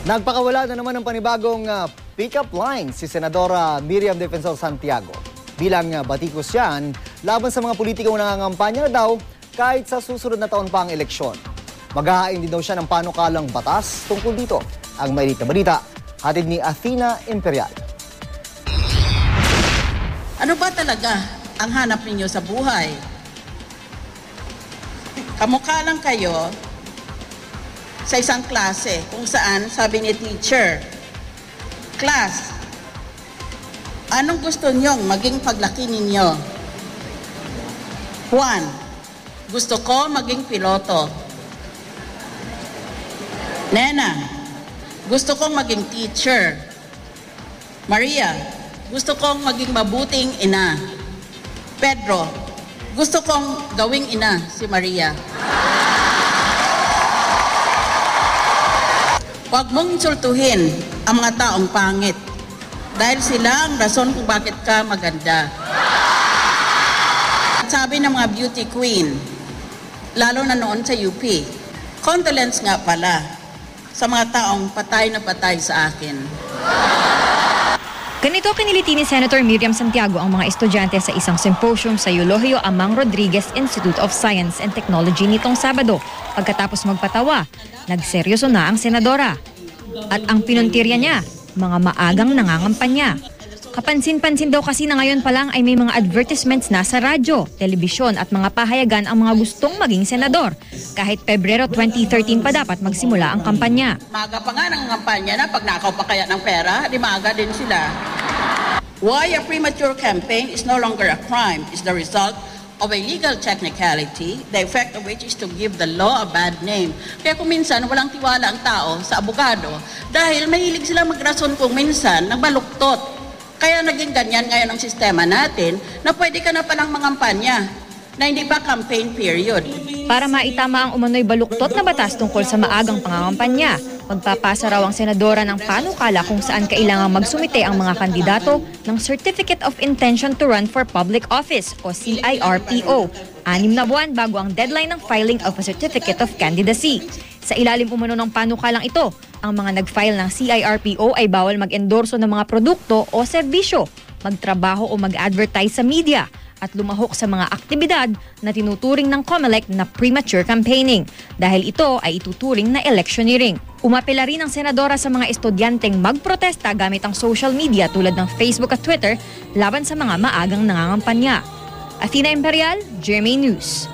Nagpakawala na naman ng panibagong pick-up line si Senadora Miriam Defensor Santiago. Bilang batikos yan, laban sa mga politikong nangangampanya na daw kahit sa susunod na taon pa ang eleksyon. Maghahain din daw siya ng panukalang batas tungkol dito. Ang mainit na balita, hatid ni Athena Imperial. Ano ba talaga ang hanap ninyo sa buhay? Kamukha lang kayo sa isang klase kung saan sabi ni teacher, class, anong gusto nyong maging paglaki ninyo? 1. Gusto ko maging piloto. Nena, gusto kong maging teacher. Maria, gusto kong maging mabuting ina. Pedro, gusto kong gawing ina si Maria. Huwag mong insultuhin ang mga taong pangit dahil sila ang rason kung bakit ka maganda. At sabi ng mga beauty queen, lalo na noon sa UP, condolence nga pala sa mga taong patay na patay sa akin. Ganito kiniliti ni Senator Miriam Santiago ang mga estudyante sa isang symposium sa Eulogio Amang Rodriguez Institute of Science and Technology nitong Sabado. Pagkatapos magpatawa, nagseryoso na ang senadora. At ang pinuntirya niya, mga maagang nangangampanya. Kapansin-pansin daw kasi na ngayon pa lang ay may mga advertisements na sa radyo, telebisyon at mga pahayagan ang mga gustong maging senador. Kahit Pebrero 2013 pa dapat magsimula ang kampanya. Maga pa nga ng kampanya na pag nakaw pa kaya ng pera, di maaga din sila. Why a premature campaign is no longer a crime is the result of a legal technicality, the effect of which is to give the law a bad name. Kaya kung minsan walang tiwala ang tao sa abogado dahil mahilig sila magrason kung minsan nagbaluktot. Kaya naging ganyan ngayon ang sistema natin na pwede ka na palang mangampanya na hindi pa campaign period. Para maitama ang umano'y baluktot na batas tungkol sa maagang pangangampanya, magpapasa raw ang senadora ng panukala kung saan kailangang magsumite ang mga kandidato ng Certificate of Intention to Run for Public Office o CIRPO. 6 na buwan bago ang deadline ng filing of a Certificate of Candidacy. Sa ilalim umano ng panukalang ito, ang mga nag-file ng CIRPO ay bawal mag-endorso ng mga produkto o serbisyo, magtrabaho o mag-advertise sa media, at lumahok sa mga aktibidad na tinuturing ng COMELEC na premature campaigning dahil ito ay ituturing na electioneering. Umapela rin ang senadora sa mga estudyanteng magprotesta gamit ang social media tulad ng Facebook at Twitter laban sa mga maagang nangangampanya. Athena Imperial, GMA News.